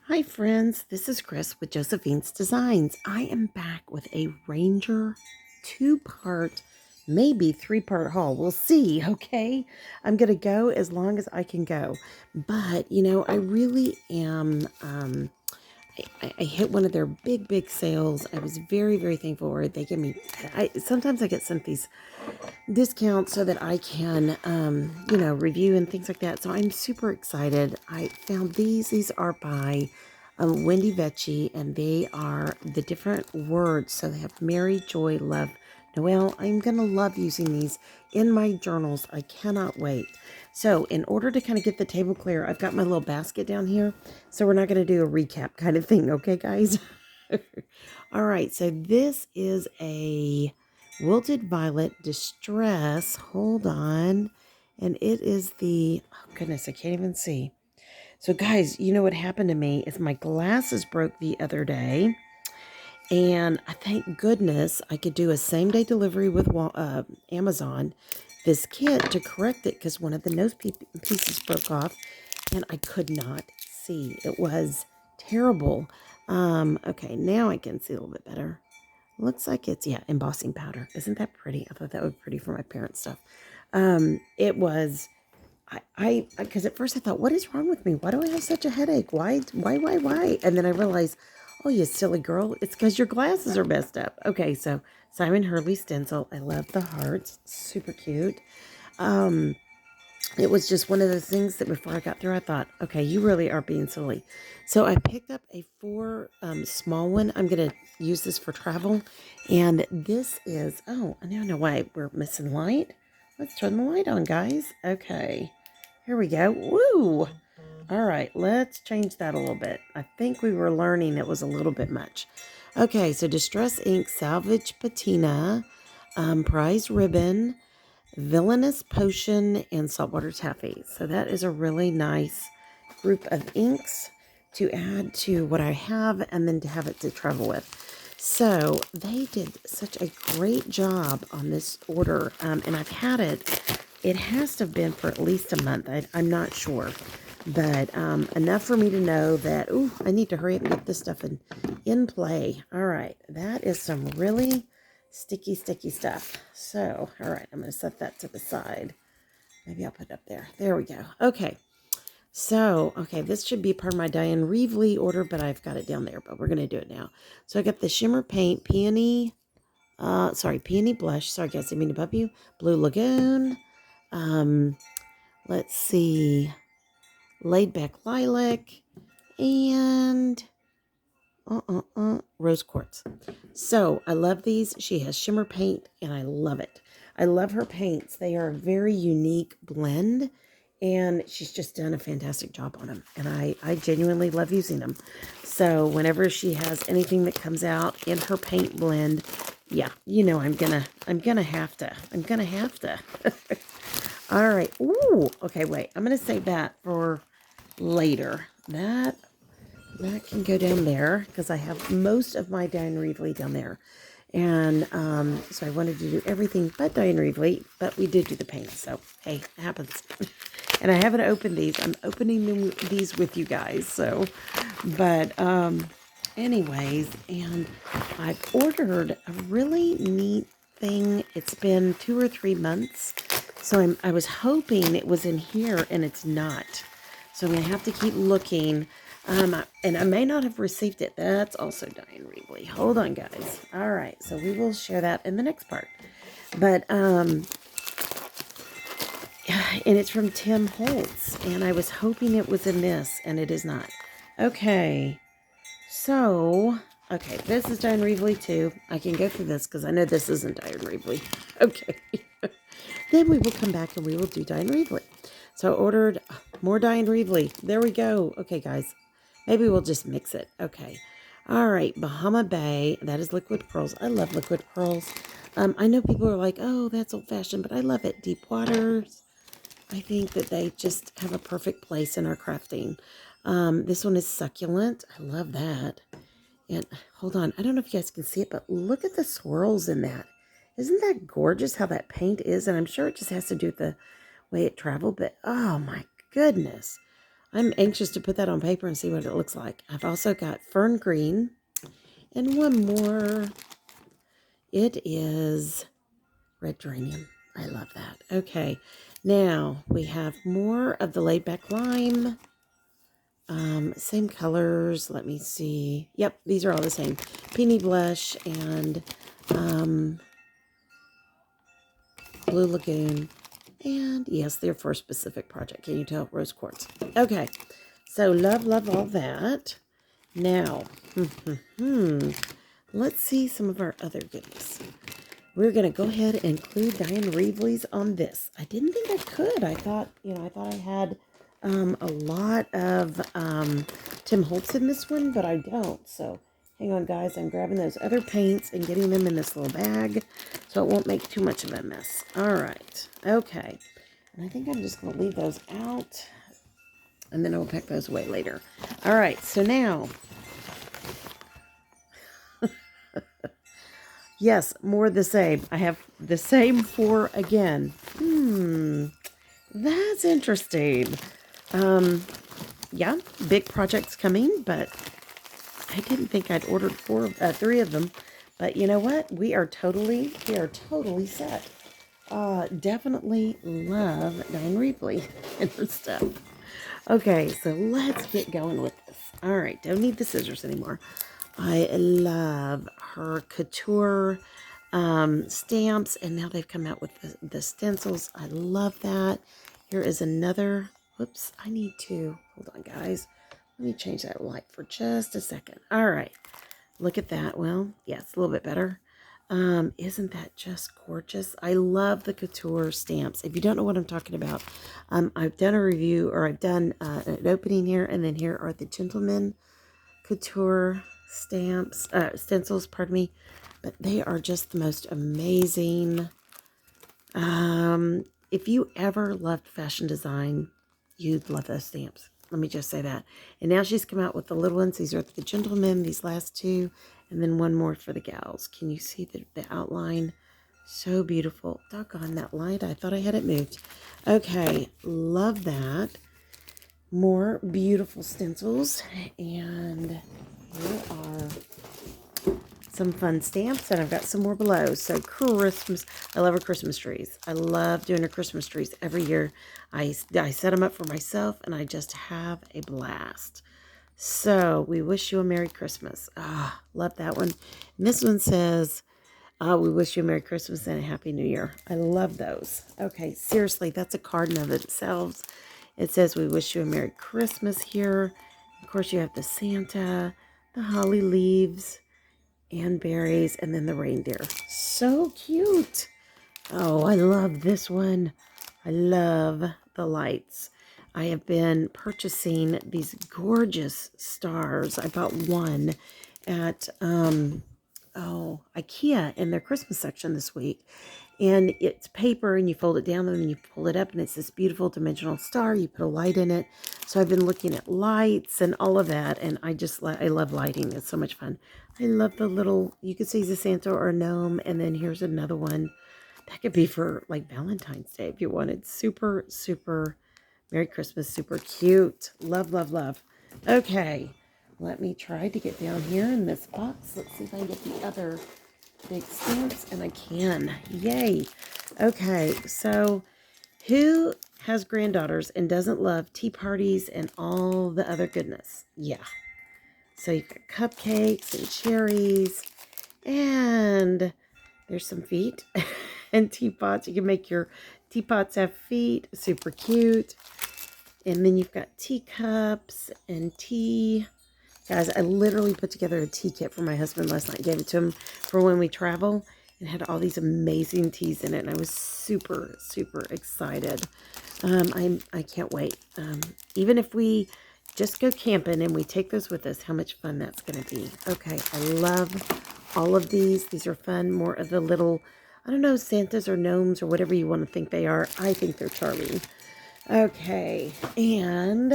Hi friends, this is Chris with Josephine's Designs. I am back with a Ranger two-part, maybe three-part haul. We'll see, okay? I'm going to go as long as I can go. But, I really am, I hit one of their big sales. I was very thankful for it. They give me, sometimes I get sent these discounts so that I can, review and things like that. So I'm super excited. I found these. These are by Wendy Vecchi, and they are the different words. So they have Mary, Joy, Love, Noel. I'm going to love using these in my journals. I cannot wait. So in order to kind of get the table clear, I've got my little basket down here. So we're not going to do a recap kind of thing. Okay, guys? All right. So this is a Wilted Violet Distress. Hold on. And it is oh goodness, I can't even see. So guys, you know what happened to me is my glasses broke the other day. And I thank goodness I could do a same day delivery with Amazon, this kit to correct it because one of the nose pieces broke off and I could not see. It was terrible. Okay, now I can see a little bit better. Looks like it's, yeah, embossing powder. Isn't that pretty? I thought that would be pretty for my parents' stuff. It was, because at first I thought, what is wrong with me? Why do I have such a headache? Why? And then I realized, oh, you silly girl, it's because your glasses are messed up. Okay, so Simon Hurley stencil. I love the hearts. Super cute. It was just one of those things that before I got through, I thought, okay, you really are being silly. So I picked up a 4 small one. I'm going to use this for travel. And this is, oh, I now know why we're missing light. Let's turn the light on, guys. Okay, here we go. Woo! All right, let's change that a little bit. I think we were learning it was a little bit much. Okay, so Distress Ink Salvage Patina, Prize Ribbon, Villainous Potion, and Saltwater Taffy. So that is a really nice group of inks to add to what I have and then to have it to travel with. So they did such a great job on this order, and I've had it. It has to have been for at least a month. I'm not sure, but enough for me to know that, ooh, I need to hurry up and get this stuff in play. All right, that is some really sticky stuff. So, all right, I'm going to set that to the side. Maybe I'll put it up there. There we go. Okay. So, okay, this should be part of my Diane Reevely order, but I've got it down there, but we're going to do it now. So I got the Shimmer Paint Peony Blush. Sorry, guys, I mean to bump you. Blue Lagoon. Let's see. Laid Back Lilac. And rose quartz. So I love these. She has shimmer paint and I love it. I love her paints. They are a very unique blend and she's just done a fantastic job on them. And I genuinely love using them. So whenever she has anything that comes out in her paint blend, yeah, I'm gonna have to. All right. Ooh, okay, wait. I'm gonna save that for later. That can go down there because I have most of my Diane Reevely down there. And so I wanted to do everything but Diane Reevely, but we did do the paint. So, hey, it happens. And I haven't opened these. I'm opening these with you guys. So, but anyways, and I've ordered a really neat thing. It's been 2 or 3 months. So I was hoping it was in here and it's not. So I'm going to have to keep looking. And I may not have received it. That's also Diane Reevely. Hold on, guys. All right. So we will share that in the next part. But, and it's from Tim Holtz. And I was hoping it was in this, and it is not. Okay. So, okay. This is Diane Reevely, too. I can go through this because I know this isn't Diane Reevely. Okay. Then we will come back and we will do Diane Reevely. So I ordered more Diane Reevely. There we go. Okay, guys. Maybe we'll just mix it. Okay. All right. Bahama Bay. That is liquid pearls. I love liquid pearls. I know people are like, oh, that's old-fashioned, but I love it. Deep waters. I think that they just have a perfect place in our crafting. This one is succulent. I love that. And hold on. I don't know if you guys can see it, but look at the swirls in that. Isn't that gorgeous how that paint is? And I'm sure it just has to do with the way it traveled, but oh my goodness. I'm anxious to put that on paper and see what it looks like. I've also got fern green and one more. It is red geranium. I love that. Okay, now we have more of the laid back lime. Same colors. Let me see. Yep, these are all the same. Peony blush and blue lagoon. And yes, they're for a specific project. Can you tell? Rose quartz. Okay, so love all that. Now, let's see some of our other goodies. We're going to go ahead and include Diane Reevely's on this. I didn't think I could. I thought I had a lot of Tim Holtz in this one, but I don't. So hang on, guys. I'm grabbing those other paints and getting them in this little bag so it won't make too much of a mess. All right. Okay. And I think I'm just going to leave those out, and then I'll pack those away later. All right. So now... Yes, more the same. I have the same 4 again. That's interesting. Yeah, big projects coming, but I didn't think I'd ordered 3 of them. But you know what? We are totally set. Definitely love Diane Reevely and her stuff. Okay, so let's get going with this. All right, don't need the scissors anymore. I love her couture stamps, and now they've come out with the stencils. I love that. Here is another. Whoops, I need to. Hold on, guys. Let me change that light for just a second. All right. Look at that. Well, yeah, it's a little bit better. Isn't that just gorgeous? I love the couture stamps. If you don't know what I'm talking about, I've done a review, or I've done an opening here, and then here are the Gentleman couture stamps, stencils, pardon me, but they are just the most amazing. If you ever loved fashion design, you'd love those stamps. Let me just say that. And now she's come out with the little ones. These are the gentlemen, these last 2, and then one more for the gals. Can you see the outline? So beautiful. Doggone that light. I thought I had it moved. Okay, love that. More beautiful stencils, and here are some fun stamps, and I've got some more below. So Christmas, I love her Christmas trees. I love doing her Christmas trees every year. I set them up for myself, and I just have a blast. So we wish you a Merry Christmas. Love that one. And this one says, we wish you a Merry Christmas and a Happy New Year. I love those. Okay, seriously, that's a card in of itself. It says, we wish you a Merry Christmas here. Of course, you have the Santa, the holly leaves, and berries, and then the reindeer. So cute. Oh, I love this one. I love the lights. I have been purchasing these gorgeous stars. I bought one at IKEA in their Christmas section this week. And it's paper, and you fold it down and then you pull it up, and it's this beautiful dimensional star. You put a light in it. So I've been looking at lights and all of that, and I love lighting. It's so much fun. I love the little, you could see the Santa or a gnome, and then here's another one. That could be for like Valentine's Day if you wanted. Super, super Merry Christmas. Super cute. Love, love, love. Okay, let me try to get down here in this box. Let's see if I can get the other big stamps, and I can. Yay. Okay, so who has granddaughters and doesn't love tea parties and all the other goodness? Yeah. So you've got cupcakes and cherries, and there's some feet and teapots. You can make your teapots have feet. Super cute. And then you've got teacups and tea. Guys, I literally put together a tea kit for my husband last night. Gave it to him for when we travel. It had all these amazing teas in it, and I was super, super excited. I can't wait. Even if we just go camping and we take those with us, how much fun that's going to be. Okay, I love all of these. These are fun. More of the little, I don't know, Santas or gnomes or whatever you want to think they are. I think they're charming. Okay, and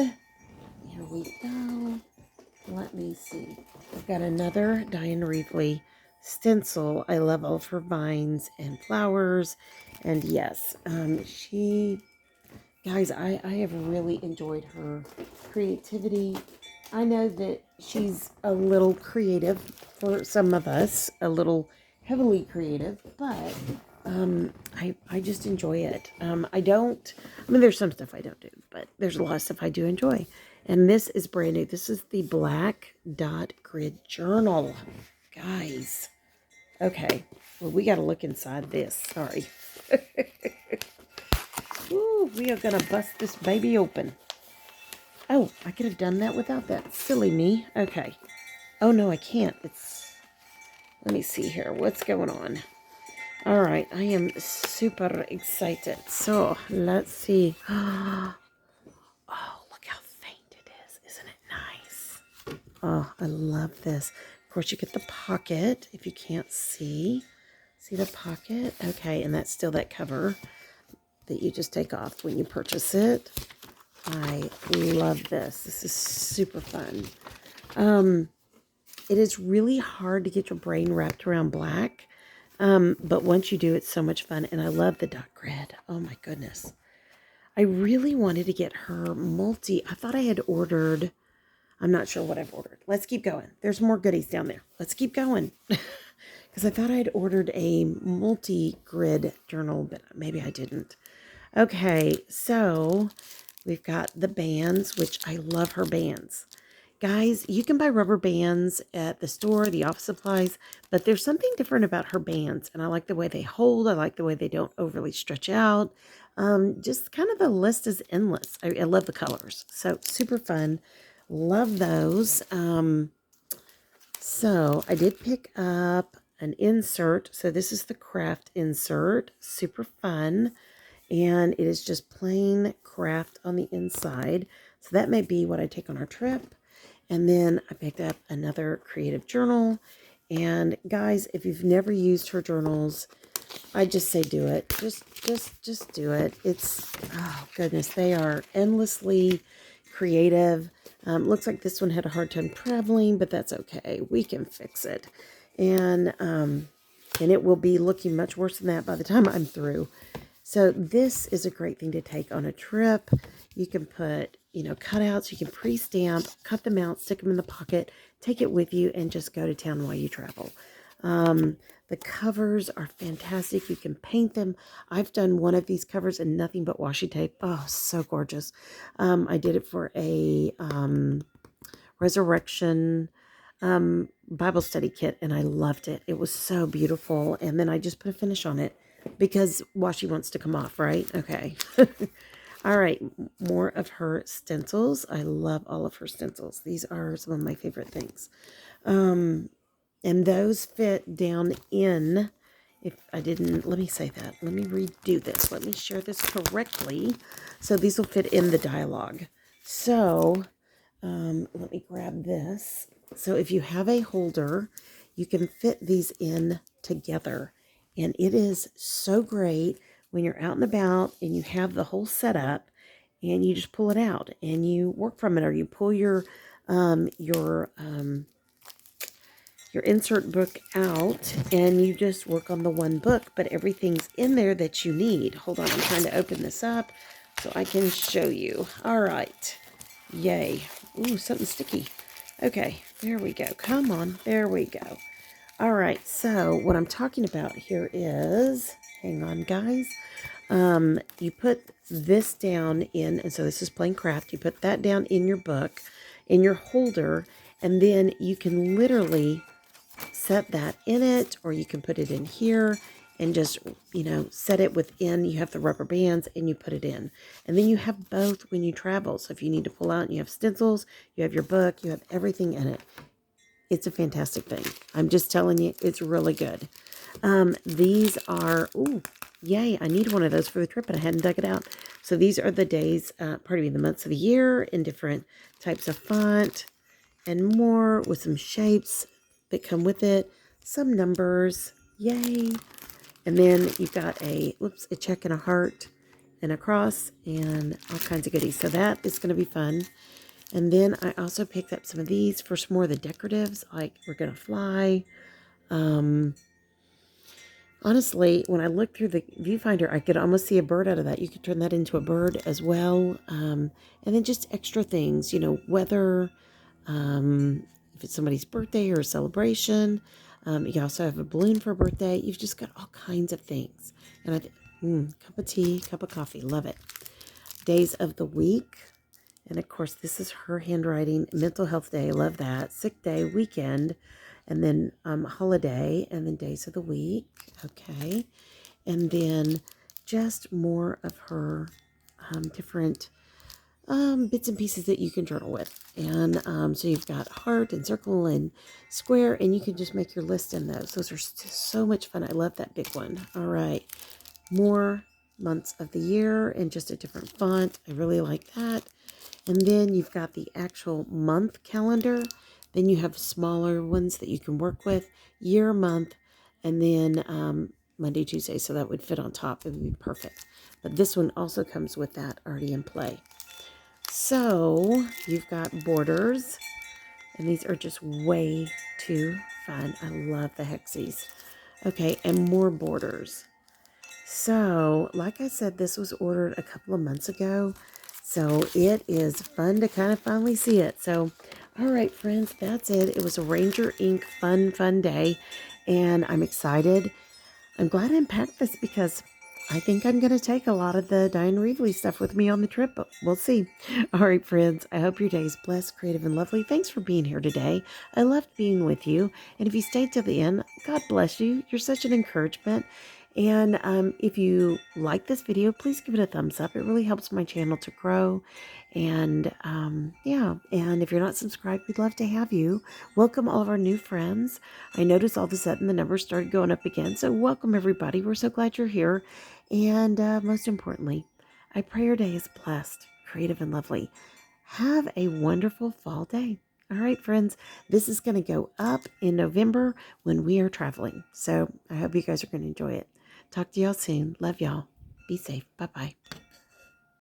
here we go. Let me see. I've got another Diane Reevely stencil. I love all of her vines and flowers. And yes, she Guys, I have really enjoyed her creativity. I know that she's a little creative for some of us, a little heavily creative, but I just enjoy it. I mean, there's some stuff I don't do, but there's a lot of stuff I do enjoy. And this is brand new. This is the Black Dot Grid Journal. Guys, okay. Well, we got to look inside this. Sorry. Ooh, we are going to bust this baby open. Oh, I could have done that without that. Silly me. Okay. Oh, no, I can't. Let me see here. What's going on? All right. I am super excited. So, let's see. Oh, look how faint it is. Isn't it nice? Oh, I love this. Of course, you get the pocket if you can't see. See the pocket? Okay, and that's still that cover that you just take off when you purchase it. I love this. This is super fun. It is really hard to get your brain wrapped around black, but once you do, it's so much fun. And I love the dot grid. Oh my goodness. I really wanted to get her multi. I thought I had ordered. I'm not sure what I've ordered. Let's keep going. There's more goodies down there. Let's keep going. Because I thought I'd ordered a multi-grid journal, but maybe I didn't. Okay, so we've got the bands, which I love her bands. Guys, you can buy rubber bands at the store, the office supplies, but there's something different about her bands, and I like the way they hold. I like the way they don't overly stretch out. Just kind of the list is endless. I love the colors, so super fun. Love those. So I did pick up an insert. So this is the craft insert. Super fun. And it is just plain craft on the inside. So that may be what I take on our trip. And then I picked up another creative journal. And guys, if you've never used her journals, I just say do it. Just do it. It's, oh goodness, they are endlessly creative. Looks like this one had a hard time traveling, but that's okay. We can fix it. And it will be looking much worse than that by the time I'm through. So this is a great thing to take on a trip. You can put, cutouts. You can pre-stamp, cut them out, stick them in the pocket, take it with you, and just go to town while you travel. The covers are fantastic. You can paint them. I've done one of these covers in nothing but washi tape. Oh, so gorgeous. I did it for a resurrection Bible study kit, and I loved it. It was so beautiful. And then I just put a finish on it because washi wants to come off, right? Okay. All right, more of her stencils. I love all of her stencils. These are some of my favorite things. And those fit down in, if I didn't, let me say that. Let me redo this. Let me share this correctly. So these will fit in the dialogue. So let me grab this. So if you have a holder, you can fit these in together. And it is so great when you're out and about and you have the whole setup and you just pull it out and you work from it, or you pull your insert book out and you just work on the one book, but everything's in there that you need. Hold on, I'm trying to open this up so I can show you. All right. Yay. Ooh, something sticky. Okay, there we go. Come on, there we go. All right, so what I'm talking about here is, hang on, guys. You put this down in, and so this is plain craft. You put that down in your book, in your holder, and then you can literally set that in it, or you can put it in here and just, set it within. You have the rubber bands and you put it in. And then you have both when you travel. So if you need to pull out and you have stencils, you have your book, you have everything in it. It's a fantastic thing. I'm just telling you, it's really good. These are, ooh, yay, I need one of those for the trip and I hadn't dug it out. So these are the days, the months of the year in different types of font and more, with some shapes that come with it, some numbers, yay. And then you've got a check and a heart and a cross and all kinds of goodies. So that is going to be fun. And then I also picked up some of these for some more of the decoratives, like We're Gonna Fly. Honestly, when I looked through the viewfinder, I could almost see a bird out of that. You could turn that into a bird as well. And then just extra things, weather, if it's somebody's birthday or a celebration. You also have a balloon for a birthday. You've just got all kinds of things. And cup of tea, cup of coffee. Love it. Days of the week. And of course, this is her handwriting. Mental health day. Love that. Sick day, weekend. And then holiday. And then days of the week. Okay. And then just more of her different bits and pieces that you can journal with. And so you've got heart and circle and square, and you can just make your list in those. Those are so much fun. I love that big one. All right. More months of the year and just a different font. I really like that. And then you've got the actual month calendar. Then you have smaller ones that you can work with, year, month, and then Monday, Tuesday. So that would fit on top. It would be perfect. But this one also comes with that already in play. So you've got borders, and these are just way too fun. I love the hexies. Okay, and more borders. So, like I said, this was ordered a couple of months ago. So it is fun to kind of finally see it. So, all right, friends, that's it. It was a Ranger Ink fun day. And I'm excited. I'm glad I unpacked this because I think I'm going to take a lot of the Diane Reevely stuff with me on the trip, but we'll see. All right, friends, I hope your day is blessed, creative, and lovely. Thanks for being here today. I loved being with you. And if you stayed till the end, God bless you. You're such an encouragement. And if you like this video, please give it a thumbs up. It really helps my channel to grow. And yeah, and if you're not subscribed, we'd love to have you. Welcome all of our new friends. I noticed all of a sudden the numbers started going up again. So welcome everybody. We're so glad you're here. And most importantly, I pray your day is blessed, creative, and lovely. Have a wonderful fall day. All right, friends, this is going to go up in November when we are traveling. So I hope you guys are going to enjoy it. Talk to y'all soon. Love y'all. Be safe. Bye-bye.